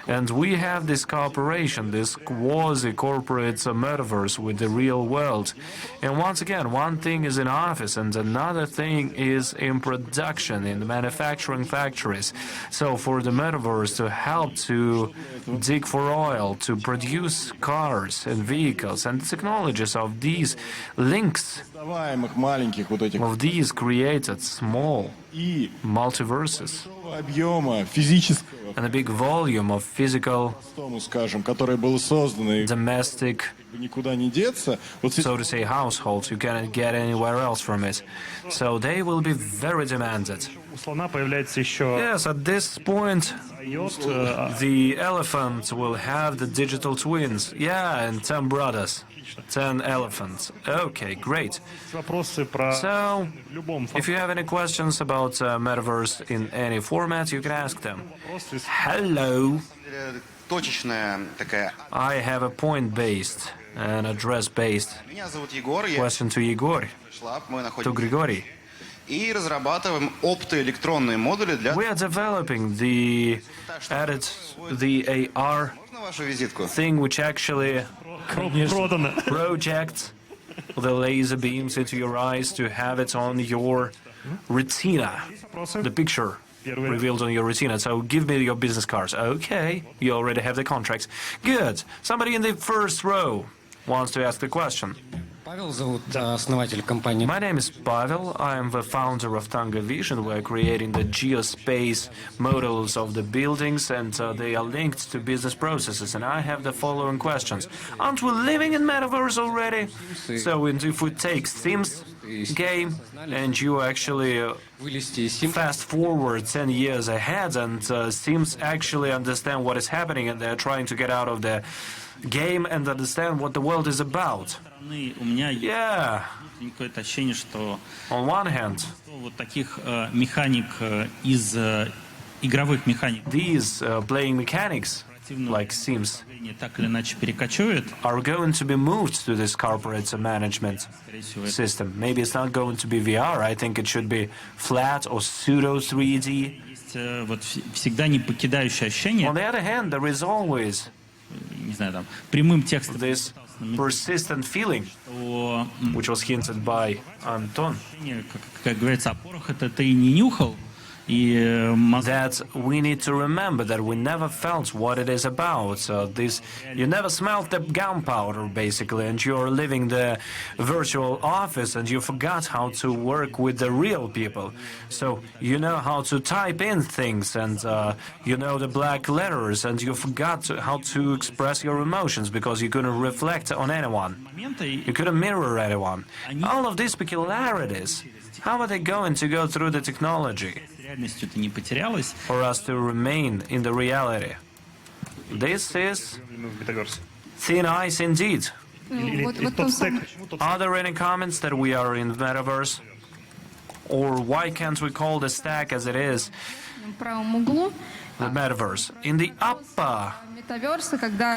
Speaker 4: And we have this cooperation, this quasi-corporate metaverse with the real world. And once again, one thing is in office and another thing is in production, in the manufacturing factories. So for the metaverse, Metaverse to help to dig for oil, to produce cars and vehicles, and the technologies of these links,
Speaker 7: создаваемых маленьких вот этих
Speaker 4: of these created small
Speaker 7: и
Speaker 4: multiverses
Speaker 7: объема физического,
Speaker 4: and a big volume of physical,
Speaker 7: скажем, которое было создано и
Speaker 4: domestic,
Speaker 7: никуда не деться. Вот
Speaker 4: so to say, households. You cannot get anywhere else from it. So they will be very demanded.
Speaker 5: У слона появляется еще
Speaker 4: Yes, at this point, the elephant will have the digital twins. Yeah, and 10 brothers. 10 elephants. Okay, great.
Speaker 5: вопросы про
Speaker 4: So,
Speaker 5: в любом
Speaker 4: if you have any questions about Metaverse in any format, you can ask them. Hello.
Speaker 11: Точечная такая.
Speaker 4: I have a point-based and address-based
Speaker 11: Меня зовут Егор, я
Speaker 4: question to Igor,
Speaker 11: мы
Speaker 4: to
Speaker 11: находимся
Speaker 4: Grigoriy.
Speaker 11: и разрабатываем оптоэлектронные модули для.
Speaker 4: We are developing the AR
Speaker 11: Можно вашу визитку?
Speaker 4: thing which actually
Speaker 5: продано.
Speaker 4: projects the laser beams into your eyes to have it on your retina, the picture revealed on your retina. So give me your business cards. Okay, you already have the contracts. Good. Somebody in the first row wants to ask the question.
Speaker 6: Павел зовут, основатель компании.
Speaker 4: My name is Pavel. I am the founder of Tanga Vision. We're creating the geospace models of the buildings, and they are linked to business processes. And I have the following questions. Aren't we living in Metaverse already? So if we take Sims game, and you actually fast forward 10 years ahead, and Sims actually understand what is happening, and they're trying to get out of the game and understand what the world is about. Yeah.
Speaker 9: ощущение, что
Speaker 4: On one hand,
Speaker 9: вот таких механик из игровых механик
Speaker 4: these playing mechanics, like Sims,
Speaker 9: так или иначе перекочует.
Speaker 4: are going to be moved to this corporate management system. Maybe it's not going to be VR. I think it should be flat or pseudo 3D.
Speaker 9: Есть вот всегда не покидающее ощущение.
Speaker 4: On the other hand, there is always
Speaker 9: Не знаю, там прямым текстом.
Speaker 4: this persistent feeling, which was hinted by Anton,
Speaker 9: Как говорится, о порох это ты не нюхал.
Speaker 4: that we need to remember that we never felt what it is about. You never smelled the gunpowder, basically, and you're living the virtual office, and you forgot how to work with the real people. So you know how to type in things, and you know the black letters, and you forgot how to express your emotions because you couldn't reflect on anyone. You couldn't mirror anyone. All of these peculiarities, how are they going to go through the technology for us to remain in the reality? This is thin ice indeed. Are there any comments that we are in the Metaverse? Or why can't we call the stack as it is the Metaverse? In the upper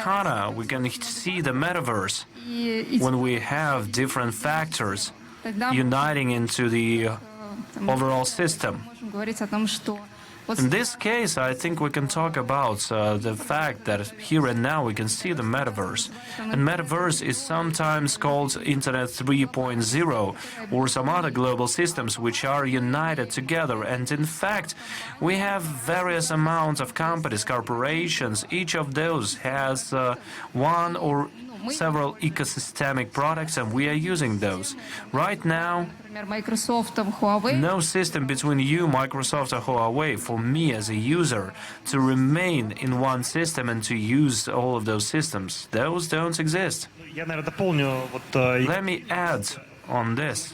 Speaker 4: corner, we can see the Metaverse when we have different factors uniting into the overall system. In this case, I think we can talk about the fact that here and now we can see the Metaverse. And Metaverse is sometimes called Internet 3.0 or some other global systems which are united together. And in fact, we have various amounts of companies, corporations. Each of those has one or several ecosystemic products, and we are using those. Right now, no system between you, Microsoft, or Huawei, for me as a user, to remain in one system and to use all of those systems. Those don't exist. Let me add on this.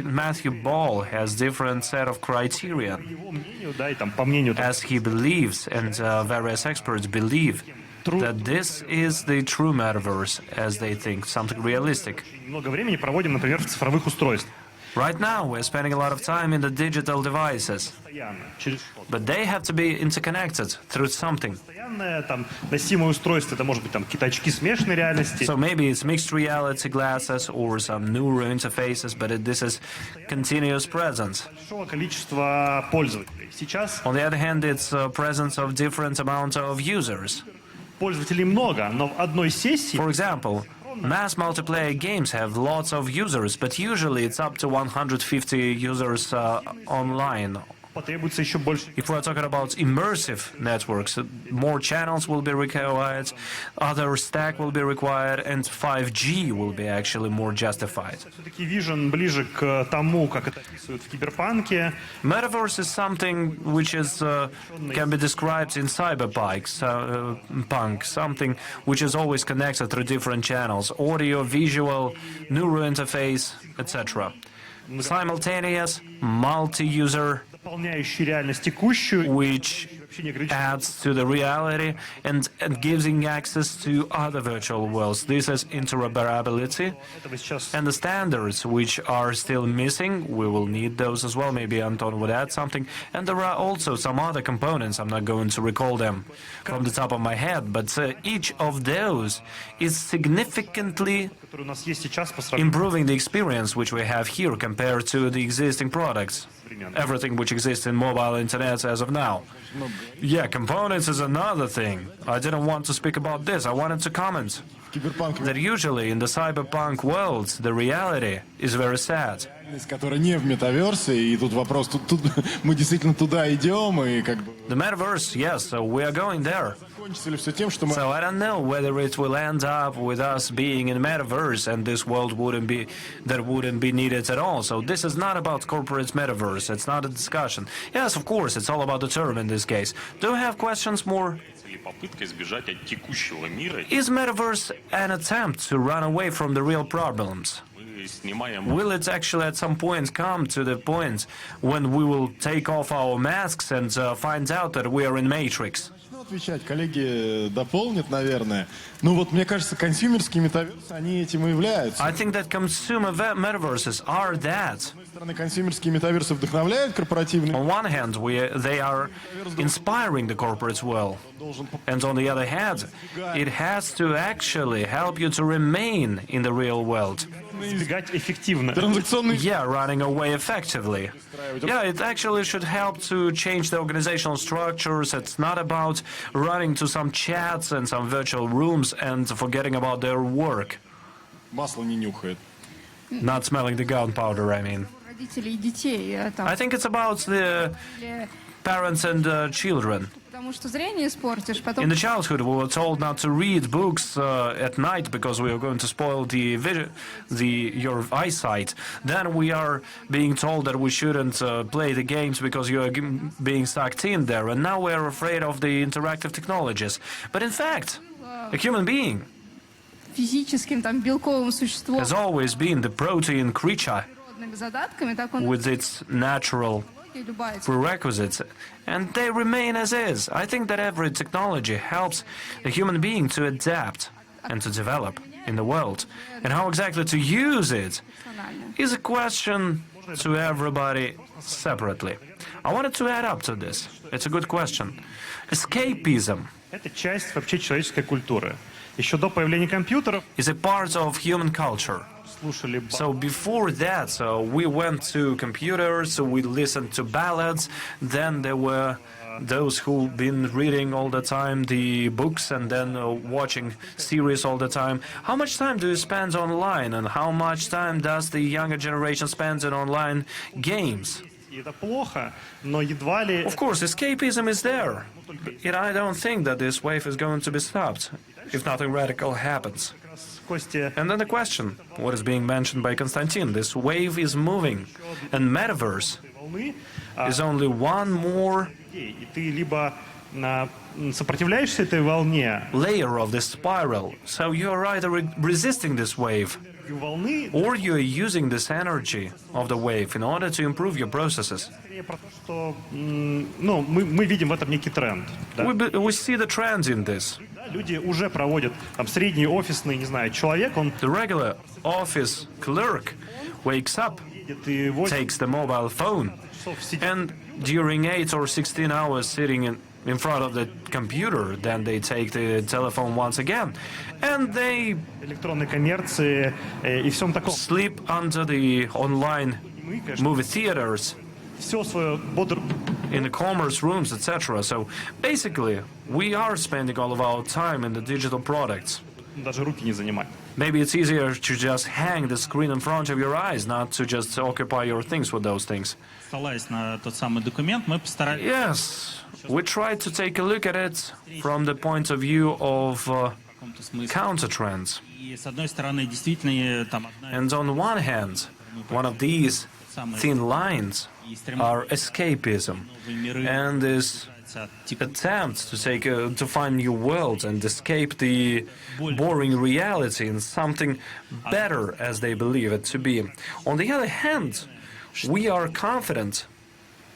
Speaker 4: Matthew Ball has different set of criteria, as he believes, and various experts believe, that this is the true metaverse, as they think, something realistic. Right now, we're spending a lot of time in the digital devices, but they have to be interconnected through something. So maybe it's mixed reality glasses or some neuro interfaces, but this is continuous presence. On the other hand, it's presence of different amount of users. For example, mass multiplayer games have lots of users, but usually it's up to 150 users online
Speaker 5: потребуется еще больше.
Speaker 4: If we're talking about immersive networks, more channels will be required, other stack will be required, and 5G will be actually more justified.
Speaker 5: Все-таки Vision ближе к тому, как это описывают в Киберпанке.
Speaker 4: Metaverse is something which is can be described in cyberpunk, something which is always connected through different channels: audio, visual, neural interface, etc. Simultaneous, multi-user,
Speaker 5: Дополняющий реальность текущую.
Speaker 4: which adds to the reality and giving access to other virtual worlds. This is interoperability. And the standards which are still missing, we will need those as well. Maybe Anton would add something. And there are also some other components. I'm not going to recall them from the top of my head, but each of those is significantly improving the experience which we have here compared to the existing products. Everything which exists in mobile internet as of now. Yeah, components is another thing. I didn't want to speak about this. I wanted to comment that usually in the cyberpunk worlds, the reality is very sad.
Speaker 7: Которая не в метаверсе, и тут вопрос, тут мы действительно туда идем, и как бы...
Speaker 4: The metaverse, yes, so we are going there.
Speaker 7: Кончится ли все тем, что мы...
Speaker 4: So I don't know whether it will end up with us being in metaverse and this world wouldn't be needed at all. So this is not about corporate metaverse. It's not a discussion. Yes, of course, it's all about the term in this case. Do you have questions more? Is metaverse an attempt to run away from the real problems? Will it actually at some point come to the point when we will take off our masks and find out that we are in Matrix?
Speaker 7: Отвечать, коллеги дополнят, наверное. Ну вот, мне кажется, консюмерские метаверсы, они этим и являются.
Speaker 4: I think that consumer metaverses are that.
Speaker 7: С одной стороны, консюмерские метаверсы вдохновляют корпоративные.
Speaker 4: On one hand, they are inspiring the corporate world, and on the other hand, it has to actually help you to remain in the real world. Yeah, running away effectively. Yeah, it actually should help to change the organizational structures. It's not about running to some chats and some virtual rooms and forgetting about their work.
Speaker 7: Масло не нюхает.
Speaker 4: Not smelling the gunpowder, I mean. I think it's about the parents and children. In the childhood, we were told not to read books at night because we are going to spoil your eyesight. Then we are being told that we shouldn't play the games because you are being sucked in there. And now we are afraid of the interactive technologies. But in fact, a human being has always been the protein creature with its natural prerequisites, and they remain as is. I think that every technology helps a human being to adapt and to develop in the world. And how exactly to use it is a question to everybody separately. I wanted to add up to this. It's a good question. Escapism
Speaker 5: Это часть вообще человеческой культуры. Еще до появления компьютеров
Speaker 4: is a part of human culture. So before that, we went to computers, we listened to ballads, then there were those who've been reading all the time the books and then watching series all the time. How much time do you spend online, and how much time does the younger generation spend in online games? Of course, escapism is there, and I don't think that this wave is going to be stopped if nothing radical happens. And then the question, what is being mentioned by Konstantin, this wave is moving, and Metaverse is only one more layer of this spiral. So you are either resisting this wave, or you are using this energy of the wave in order to improve your processes. We see the trend in this.
Speaker 5: Люди уже проводят средний офисный, не знаю, человек, он...
Speaker 4: The regular office clerk wakes up, takes the mobile phone, and during 8 or 16 hours sitting in front of the computer, then they take the telephone once again, and they sleep under the online movie theaters, in the commerce rooms, etc. So basically, we are spending all of our time in the digital products. Maybe it's easier to just hang the screen in front of your eyes, not to just occupy your things with those things.
Speaker 9: Ссылаясь на тот самый документ, мы постарались...
Speaker 4: Yes, we tried to take a look at it from the point of view of counter trends.
Speaker 9: И с одной стороны, действительно, там одна
Speaker 4: And on one hand, one of these thin lines are escapism and this attempt to find new worlds and escape the boring reality in something better as they believe it to be. On the other hand, we are confident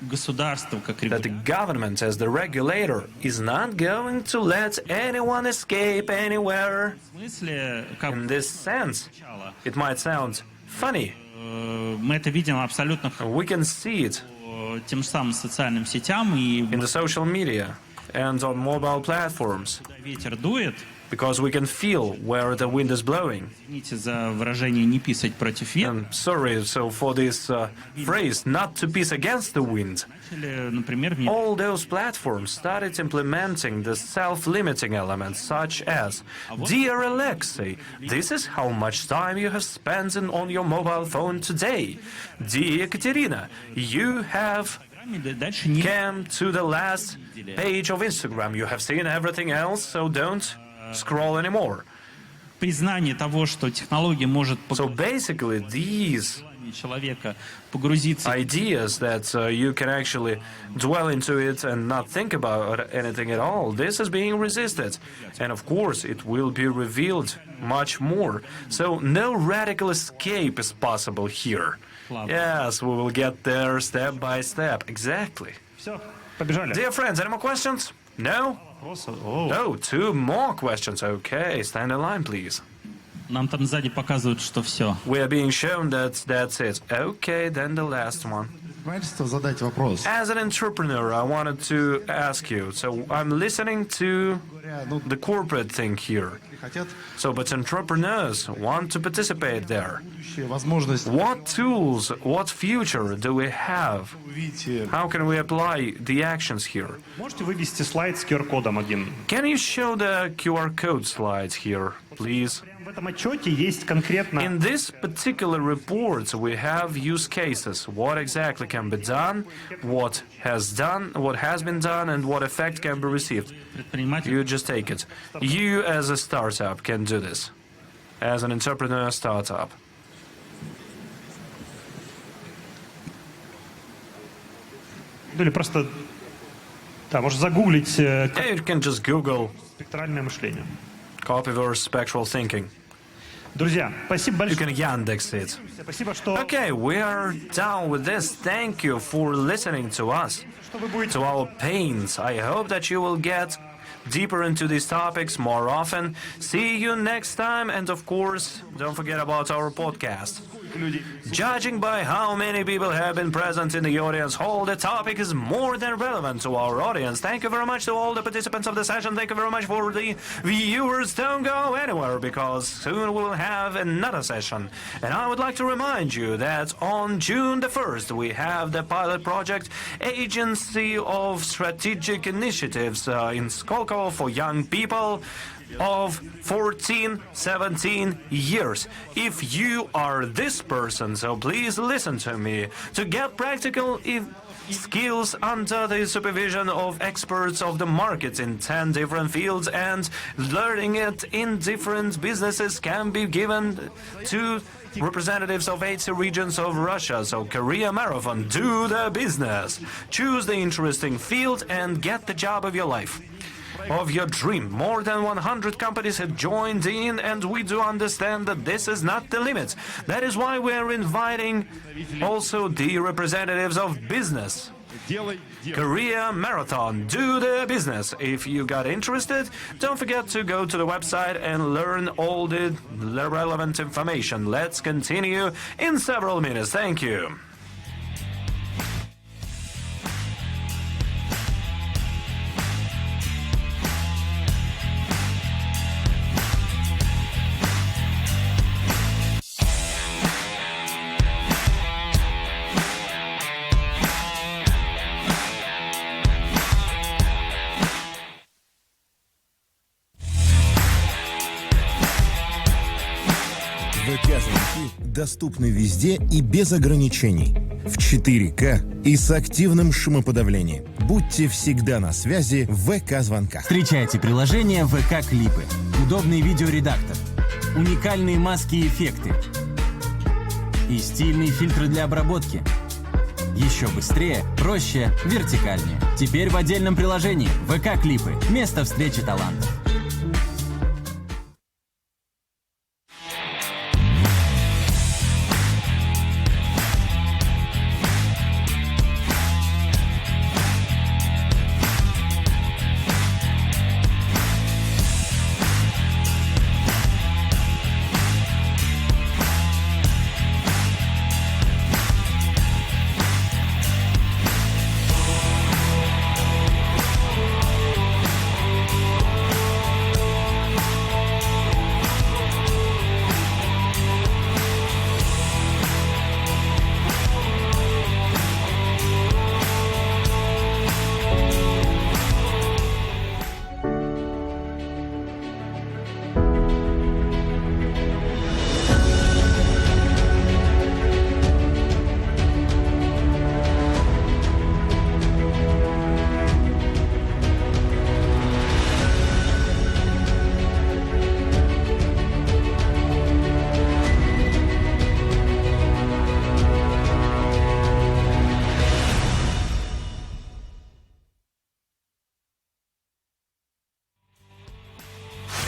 Speaker 9: государство, как
Speaker 4: that the government as the regulator is not going to let anyone escape anywhere.
Speaker 9: в смысле, как
Speaker 4: In this sense, it might sound funny.
Speaker 9: мы это видим абсолютно
Speaker 4: We can see it
Speaker 9: по тем же самым социальным сетям, и
Speaker 4: in the social media and on mobile platforms,
Speaker 9: когда ветер дует,
Speaker 4: because we can feel where the wind is blowing.
Speaker 9: извините за выражение, не писать против ветра,
Speaker 4: And sorry, so for this phrase, not to piss against the wind,
Speaker 9: или, например, в
Speaker 4: all those platforms started implementing the self-limiting elements such as, Dear Aleksei, this is how much time you have spent on your mobile phone today. Dear Ekaterina, you have
Speaker 9: дальше не
Speaker 4: come to the last page of Instagram. You have seen everything else, so don't scroll anymore.
Speaker 9: признание того, что технология может
Speaker 4: So basically, these
Speaker 9: человека погрузиться
Speaker 4: ideas that you can actually dwell into it and not think about anything at all, this is being resisted. And of course, it will be revealed much more. So no radical escape is possible here. Yes, we will get there step by step. Exactly.
Speaker 5: Все, побежали.
Speaker 4: Dear friends, any more questions? No? No, 2 more questions. Okay, stand in line, please.
Speaker 9: Нам там сзади показывают, что все.
Speaker 4: We are being shown that that's it. Okay, then the last one.
Speaker 7: Задать вопрос.
Speaker 4: As an entrepreneur, I wanted to ask you. So I'm listening to the corporate thing here. So, but entrepreneurs want to participate there.
Speaker 7: Возможность
Speaker 4: What tools, what future do we have? How can we apply the actions here?
Speaker 5: Можете вывести слайд с QR-кодом один?
Speaker 4: Can you show the QR code slides here, please?
Speaker 5: В этом отчете есть конкретно...
Speaker 4: In this particular report, we have use cases. What exactly can be done, what has been done, and what effect can be received. You just take it. You, as a startup, can do this. As an entrepreneur startup.
Speaker 5: Или просто... Да, можно загуглить
Speaker 4: You can just Google
Speaker 5: спектральное мышление.
Speaker 4: Copyverse spectral thinking.
Speaker 5: Друзья, спасибо
Speaker 4: You
Speaker 5: большое.
Speaker 4: can Yandex it.
Speaker 5: Спасибо, что...
Speaker 4: Okay, we are done with this. Thank you for listening to us,
Speaker 5: Что вы будете...
Speaker 4: to our pains. I hope that you will get deeper into these topics more often. See you next time, and of course, don't forget about our podcast. Judging by how many people have been present in the audience hall, the topic is more than relevant to our audience. Thank you very much to all the participants of the session. Thank you very much for the viewers. Don't go anywhere, because soon we will have another session. And I would like to remind you that on June the 1st, we have the pilot project Agency of Strategic Initiatives in SKOLKOVO for young people of 14-17 years. If you are this person, so please listen to me. To get practical skills under the supervision of experts of the market in 10 different fields, and learning it in different businesses can be given to representatives of 80 regions of Russia. So Career Marathon, do the business. Choose the interesting field and get the job of your life, of your dream. More than 100 companies have joined in, and we do understand that this is not the limit. That is why we are inviting also the representatives of business. Career Marathon, do the business. If you got interested, don't forget to go to the website and learn all the relevant information. Let's continue in several minutes. Thank you.
Speaker 1: ВК-звонки доступны везде и без ограничений. В 4К и с активным шумоподавлением. Будьте всегда на связи в ВК-звонках.
Speaker 2: Встречайте приложение ВК Клипы. Удобный видеоредактор. Уникальные маски и эффекты. И стильные фильтры для обработки. Еще быстрее, проще, вертикальнее. Теперь в отдельном приложении ВК Клипы. Место встречи талантов.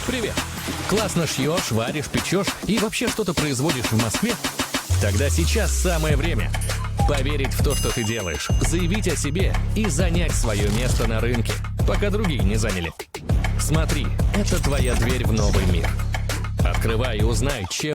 Speaker 12: Привет! Классно шьешь, варишь, печешь и вообще что-то производишь в Москве? Тогда сейчас самое время поверить в то, что ты делаешь, заявить о себе и занять свое место на рынке, пока другие не заняли. Смотри, это твоя дверь в новый мир. Открывай и узнай, чем